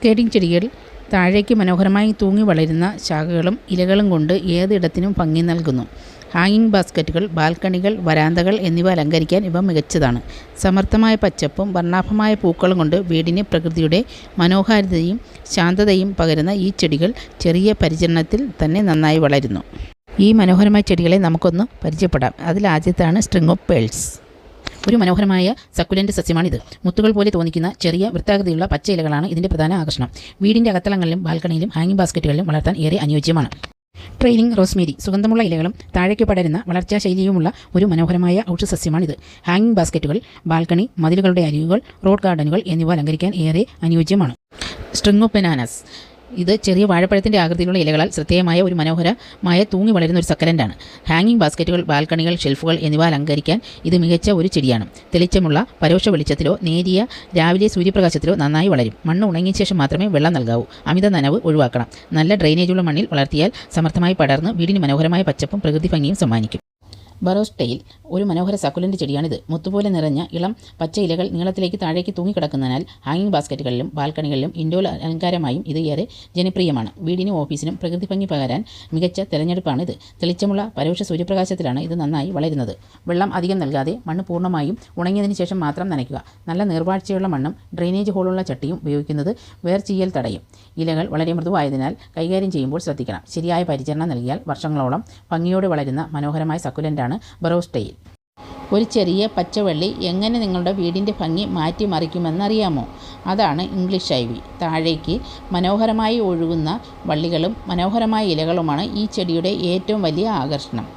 Cascading ചെടികൾ താഴേക്ക് മനോഹരമായി തൂങ്ങി വളരുന്ന ശാഖകളും ഇലകളും കൊണ്ട് ഏതിടത്തിനും ഭംഗി നൽകുന്നു. ഹാങ്ങിങ് ബാസ്ക്കറ്റുകൾ, ബാൽക്കണികൾ, വരാന്തകൾ എന്നിവ അലങ്കരിക്കാൻ ഇവ മികച്ചതാണ്. സമർത്ഥമായ പച്ചപ്പും വർണ്ണാഭമായ പൂക്കളും കൊണ്ട് വീടിന് പ്രകൃതിയുടെ മനോഹാരിതയും ശാന്തതയും പകരുന്ന ഈ ചെടികൾ ചെറിയ പരിചരണത്തിൽ തന്നെ നന്നായി വളരുന്നു. ഈ മനോഹരമായ ചെടികളെ നമുക്കൊന്ന് പരിചയപ്പെടാം. അതിലാദ്യത്താണ് സ്ട്രിംഗ് ഓഫ് പേൾസ്. ഒരു മനോഹരമായ സക്കുലൻ്റ് സസ്യമാണിത്. മുത്തുകൾ പോലെ തോന്നിക്കുന്ന ചെറിയ വൃത്താകൃതിയുള്ള പച്ച ഇലകളാണ് ഇതിൻ്റെ പ്രധാന ആകർഷണം. വീടിൻ്റെ അകത്തളങ്ങളിലും ബാൽക്കണിയിലും ഹാങ്ങിങ് ബാസ്ക്കറ്റുകളിലും വളർത്താൻ ഏറെ അനുയോജ്യമാണ്. Trailing rosemary. സുഗന്ധമുള്ള ഇലകളും താഴേക്ക് പടരുന്ന വളർച്ചാ ശൈലിയുമുള്ള ഒരു മനോഹരമായ ഔഷധസസ്യമാണിത്. ഹാങ്ങിങ് ബാസ്ക്കറ്റുകൾ, ബാൽക്കണി, മതിലുകളുടെ അരികുകൾ, റോഡ് ഗാർഡനുകൾ എന്നിവ അലങ്കരിക്കാൻ ഏറെ അനുയോജ്യമാണ്. String of bananas. ഇത് ചെറിയ വാഴപ്പഴത്തിൻ്റെ ആകൃതിയിലുള്ള ഇലകളാൽ ശ്രദ്ധേയമായ ഒരു മനോഹരമായ തൂങ്ങി വളരുന്ന ഒരു സക്കലൻ്റാണ്. ഹാങ്ങിങ് ബാസ്ക്കറ്റുകൾ, ബാൽക്കണികൾ, ഷെൽഫുകൾ എന്നിവ അലങ്കരിക്കാൻ ഇത് മികച്ച ഒരു ചെടിയാണ്. തെളിച്ചമുള്ള പരോക്ഷ വെളിച്ചത്തിലോ നേരിയ രാവിലെ സൂര്യപ്രകാശത്തിലോ നന്നായി വളരും. മണ്ണ് ഉണങ്ങിയ ശേഷം മാത്രമേ വെള്ളം നൽകാവൂ. അമിത നനവ് ഒഴിവാക്കണം. നല്ല ഡ്രെയിനേജുള്ള മണ്ണിൽ വളർത്തിയാൽ സമർത്ഥമായി പടർന്ന് വീടിന് മനോഹരമായ പച്ചപ്പും പ്രകൃതി ഭംഗിയും സമ്മാനിക്കും. ബറോസ് ടെയിൽ. ഒരു മനോഹര സക്കുലൻ്റ് ചെടിയാണിത്. മുത്തുപോലെ നിറഞ്ഞ ഇളം പച്ച ഇലകൾ നീളത്തിലേക്ക് താഴേക്ക് തൂങ്ങിക്കിടക്കുന്നതിനാൽ ഹാങ്ങിങ് ബാസ്ക്കറ്റുകളിലും ബാൽക്കണികളിലും ഇൻഡോർ അലങ്കാരമായും ഇത് ഏറെ ജനപ്രിയമാണ്. വീടിനും ഓഫീസിനും പ്രകൃതി ഭംഗി പകരാൻ മികച്ച തിരഞ്ഞെടുപ്പാണിത്. തെളിച്ചമുള്ള പരോക്ഷ സൂര്യപ്രകാശത്തിലാണ് ഇത് നന്നായി വളരുന്നത്. വെള്ളം അധികം നൽകാതെ മണ്ണ് പൂർണ്ണമായും ഉണങ്ങിയതിന് ശേഷം മാത്രം നനയ്ക്കുക. നല്ല നീർവാഴ്ചയുള്ള മണ്ണും ഡ്രെയിനേജ് ഹോളുള്ള ചട്ടിയും ഉപയോഗിക്കുന്നത് വേർചീയൽ തടയും. ഇലകൾ വളരെ മൃദുവായതിനാൽ കൈകാര്യം ചെയ്യുമ്പോൾ ശ്രദ്ധിക്കണം. ശരിയായ പരിചരണം നൽകിയാൽ വർഷങ്ങളോളം ഭംഗിയോടെ വളരുന്ന മനോഹരമായ സക്കുലൻ്റാണ് ബറോസ് ടെയിൽ. ഒരു ചെറിയ പച്ചവള്ളി എങ്ങനെ നിങ്ങളുടെ വീടിൻ്റെ ഭംഗി മാറ്റിമറിക്കുമെന്നറിയാമോ? അതാണ് ഇംഗ്ലീഷ് ഐവി. താഴേക്ക് മനോഹരമായി ഒഴുകുന്ന വള്ളികളും മനോഹരമായ ഇലകളുമാണ് ഈ ചെടിയുടെ ഏറ്റവും വലിയ ആകർഷണം.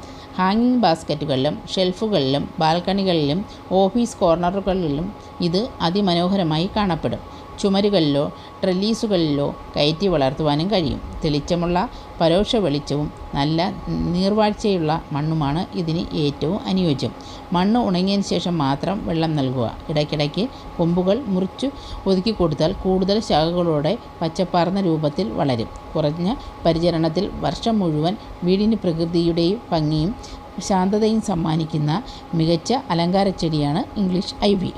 ഹാങ്ങിങ് ബാസ്ക്കറ്റുകളിലും ഷെൽഫുകളിലും ബാൽക്കണികളിലും ഓഫീസ് കോർണറുകളിലും ഇത് അതിമനോഹരമായി കാണപ്പെടും. ചുമരുകളിലോ ട്രെല്ലീസുകളിലോ കയറ്റി വളർത്തുവാനും കഴിയും. തെളിച്ചമുള്ള പരോക്ഷ വെളിച്ചവും നല്ല നീർവാഴ്ചയുള്ള മണ്ണുമാണ് ഇതിന് ഏറ്റവും അനുയോജ്യം. മണ്ണ് ഉണങ്ങിയതിന് ശേഷം മാത്രം വെള്ളം നൽകുക. ഇടയ്ക്കിടയ്ക്ക് കൊമ്പുകൾ മുറിച്ചു ഒതുക്കി കൊടുത്താൽ കൂടുതൽ ശാഖകളോടെ പച്ചപ്പാർന്ന രൂപത്തിൽ വളരും. കുറഞ്ഞ പരിചരണത്തിൽ വർഷം മുഴുവൻ വീടിന് പ്രകൃതിയുടെയും ഭംഗിയും ശാന്തതയും സമ്മാനിക്കുന്ന മികച്ച അലങ്കാര ചെടിയാണ് ഇംഗ്ലീഷ് ഐവി.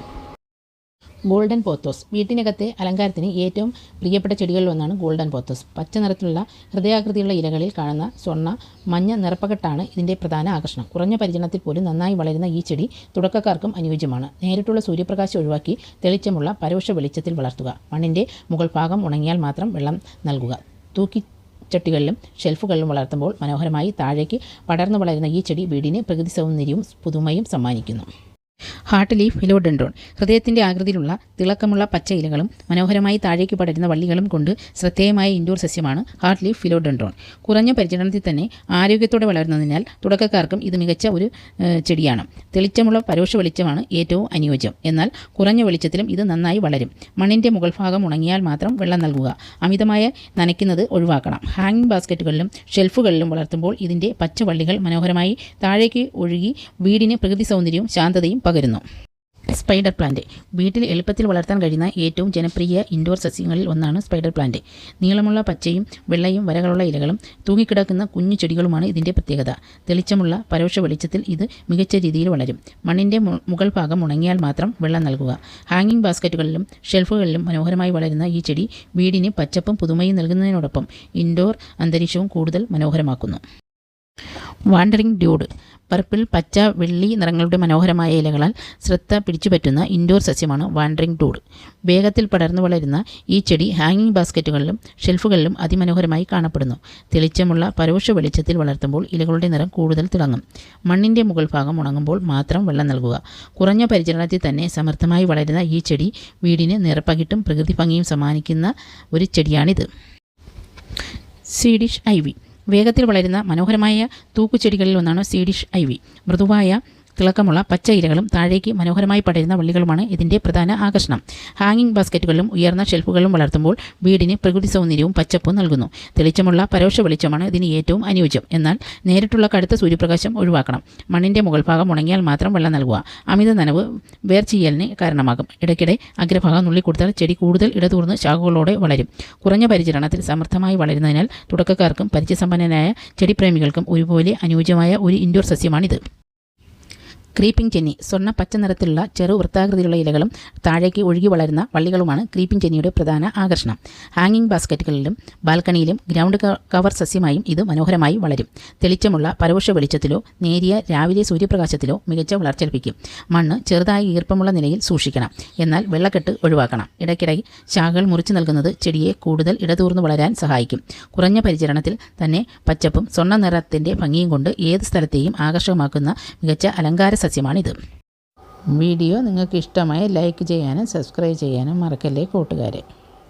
Golden pothos. വീട്ടിനകത്തെ അലങ്കാരത്തിന് ഏറ്റവും പ്രിയപ്പെട്ട ചെടികളിലൊന്നാണ് ഗോൾഡൻ പോത്തോസ്. പച്ച നിറത്തിലുള്ള ഹൃദയാകൃതിയുള്ള ഇലകളിൽ കാണുന്ന സ്വർണ്ണ മഞ്ഞ നിറപ്പകട്ടാണ് ഇതിൻ്റെ പ്രധാന ആകർഷണം. കുറഞ്ഞ പരിചരണത്തിൽ പോലും നന്നായി വളരുന്ന ഈ ചെടി തുടക്കക്കാർക്കും അനുയോജ്യമാണ്. നേരിട്ടുള്ള സൂര്യപ്രകാശം ഒഴിവാക്കി തെളിച്ചമുള്ള പരോക്ഷ വെളിച്ചത്തിൽ വളർത്തുക. മണ്ണിൻ്റെ മുകൾ ഭാഗം ഉണങ്ങിയാൽ മാത്രം വെള്ളം നൽകുക. ചട്ടികളിലും ഷെൽഫുകളിലും വളർത്തുമ്പോൾ മനോഹരമായി താഴേക്ക് പടർന്നു വളരുന്ന ഈ ചെടി വീടിന് പ്രകൃതി സൗന്ദര്യവും പുതുമയും സമ്മാനിക്കുന്നു. Heart leaf philodendron. ഹൃദയത്തിൻ്റെ ആകൃതിയിലുള്ള തിളക്കമുള്ള പച്ച ഇലകളും മനോഹരമായി താഴേക്ക് പടരുന്ന വള്ളികളും കൊണ്ട് ശ്രദ്ധേയമായ ഇൻഡോർ സസ്യമാണ് ഹാർട്ട് ലീഫ് ഫിലോഡെൻഡ്രോൺ. കുറഞ്ഞ പരിചരണത്തിൽ തന്നെ ആരോഗ്യത്തോടെ വളരുന്നതിനാൽ തുടക്കക്കാർക്കും ഇത് മികച്ച ഒരു ചെടിയാണ്. തെളിച്ചമുള്ള പരോക്ഷ വെളിച്ചമാണ് ഏറ്റവും അനുയോജ്യം. എന്നാൽ കുറഞ്ഞ വെളിച്ചത്തിലും ഇത് നന്നായി വളരും. മണ്ണിൻ്റെ മുകൾ ഭാഗം ഉണങ്ങിയാൽ മാത്രം വെള്ളം നൽകുക. അമിതമായ നനയ്ക്കുന്നത് ഒഴിവാക്കണം. ഹാങ്ങിങ് ബാസ്ക്കറ്റുകളിലും ഷെൽഫുകളിലും വളർത്തുമ്പോൾ ഇതിൻ്റെ പച്ച വള്ളികൾ മനോഹരമായി താഴേക്ക് ഒഴുകി വീടിന് പ്രകൃതി സൗന്ദര്യവും ശാന്തതയും പകരുന്നു. Spider plant. വീട്ടിൽ എളുപ്പത്തിൽ വളർത്താൻ കഴിയുന്ന ഏറ്റവും ജനപ്രിയ ഇൻഡോർ സസ്യങ്ങളിൽ ഒന്നാണ് സ്പൈഡർ പ്ലാന്റ്. നീളമുള്ള പച്ചയും വെള്ളയും വരകളുള്ള ഇലകളും തൂങ്ങിക്കിടക്കുന്ന കുഞ്ഞു ചെടികളുമാണ് ഇതിൻ്റെ പ്രത്യേകത. തെളിച്ചമുള്ള പരോക്ഷ വെളിച്ചത്തിൽ ഇത് മികച്ച രീതിയിൽ വളരും. മണ്ണിൻ്റെ മുകൾ ഭാഗം ഉണങ്ങിയാൽ മാത്രം വെള്ളം നൽകുക. ഹാങ്ങിങ് ബാസ്ക്കറ്റുകളിലും ഷെൽഫുകളിലും മനോഹരമായി വളരുന്ന ഈ ചെടി വീടിന് പച്ചപ്പും പുതുമയും നൽകുന്നതിനോടൊപ്പം ഇൻഡോർ അന്തരീക്ഷവും കൂടുതൽ മനോഹരമാക്കുന്നു. Wandering dude. പർപ്പിൾ, പച്ച, വെള്ളി നിറങ്ങളുടെ മനോഹരമായ ഇലകളാൽ ശ്രദ്ധ പിടിച്ചുപറ്റുന്ന ഇൻഡോർ സസ്യമാണ് വാണ്ടറിംഗ് ഡൂഡ്. വേഗത്തിൽ പടർന്നു വളരുന്ന ഈ ചെടി ഹാങ്ങിങ് ബാസ്ക്കറ്റുകളിലും ഷെൽഫുകളിലും അതിമനോഹരമായി കാണപ്പെടുന്നു. തെളിച്ചമുള്ള പരോക്ഷ വെളിച്ചത്തിൽ വളർത്തുമ്പോൾ ഇലകളുടെ നിറം കൂടുതൽ തിളങ്ങും. മണ്ണിൻ്റെ മുകൾ ഭാഗം ഉണങ്ങുമ്പോൾ മാത്രം വെള്ളം നൽകുക. കുറഞ്ഞ പരിചരണത്തിൽ തന്നെ സമർത്ഥമായി വളരുന്ന ഈ ചെടി വീടിന് നിറപ്പകിട്ടും പ്രകൃതി ഭംഗിയും സമ്മാനിക്കുന്ന ഒരു ചെടിയാണിത്. Swedish IV. വേഗത്തിൽ വളരുന്ന മനോഹരമായ തൂക്കുചെടികളിൽ ഒന്നാണ് സ്വീഡിഷ് ഐവി. മൃദുവായ തിളക്കമുള്ള പച്ച ഇലകളും താഴേക്ക് മനോഹരമായി പടരുന്ന വള്ളികളുമാണ് ഇതിൻ്റെ പ്രധാന ആകർഷണം. ഹാങ്ങിങ് ബാസ്ക്കറ്റുകളിലും ഉയർന്ന ഷെൽഫുകളിലും വളർത്തുമ്പോൾ വീടിന് പ്രകൃതി സൗന്ദര്യവും പച്ചപ്പും നൽകുന്നു. തെളിച്ചമുള്ള പരോക്ഷ വെളിച്ചമാണ് ഇതിന് ഏറ്റവും അനുയോജ്യം. എന്നാൽ നേരിട്ടുള്ള കടുത്ത സൂര്യപ്രകാശം ഒഴിവാക്കണം. മണ്ണിൻ്റെ മുകൾ ഭാഗം ഉണങ്ങിയാൽ മാത്രം വെള്ളം നൽകുക. അമിത നനവ് വേർചീയലിന് കാരണമാകും. ഇടയ്ക്കിടെ അഗ്രഭാഗം നുള്ളിക്കൊടുത്താൽ ചെടി കൂടുതൽ ഇടതൂർന്ന് ശാഖകളോടെ വളരും. കുറഞ്ഞ പരിചരണത്തിൽ സമർത്ഥമായി വളരുന്നതിനാൽ തുടക്കക്കാർക്കും പരിചയസമ്പന്നനായ ചെടിപ്രേമികൾക്കും ഒരുപോലെ അനുയോജ്യമായ ഒരു ഇൻഡോർ സസ്യമാണിത്. ക്രീപ്പിംഗ് ചെന്നി സ്വർണ്ണ പച്ച നിറത്തിലുള്ള ചെറു വൃത്താകൃതിയിലുള്ള ഇലകളും താഴേക്ക് ഒഴുകി വളരുന്ന വള്ളികളുമാണ് ക്രീപ്പിംഗ് ചെന്നിയുടെ പ്രധാന ആകർഷണം. ഹാങ്ങിങ് ബാസ്ക്കറ്റുകളിലും ബാൽക്കണിയിലും ഗ്രൗണ്ട് കവർ സസ്യമായും ഇത് മനോഹരമായി വളരും. തെളിച്ചമുള്ള പരോക്ഷ വെളിച്ചത്തിലോ നേരിയ രാവിലെ സൂര്യപ്രകാശത്തിലോ മികച്ച വളർച്ച ലഭിക്കും. മണ്ണ് ചെറുതായി ഈർപ്പമുള്ള നിലയിൽ സൂക്ഷിക്കണം, എന്നാൽ വെള്ളക്കെട്ട് ഒഴിവാക്കണം. ഇടയ്ക്കിടെ ശാഖകൾ മുറിച്ചു നൽകുന്നത് ചെടിയെ കൂടുതൽ ഇടതൂർന്നു വളരാൻ സഹായിക്കും. കുറഞ്ഞ പരിചരണത്തിൽ തന്നെ പച്ചപ്പും സ്വർണ്ണ നിറത്തിൻ്റെ ഭംഗിയും കൊണ്ട് ഏത് സ്ഥലത്തെയും ആകർഷകമാക്കുന്ന മികച്ച അലങ്കാര സസ്യമാണിത്. വീഡിയോ നിങ്ങൾക്ക് ഇഷ്ടമായി ലൈക്ക് ചെയ്യാനും സബ്സ്ക്രൈബ് ചെയ്യാനും മറക്കല്ലേ കൂട്ടുകാരെ.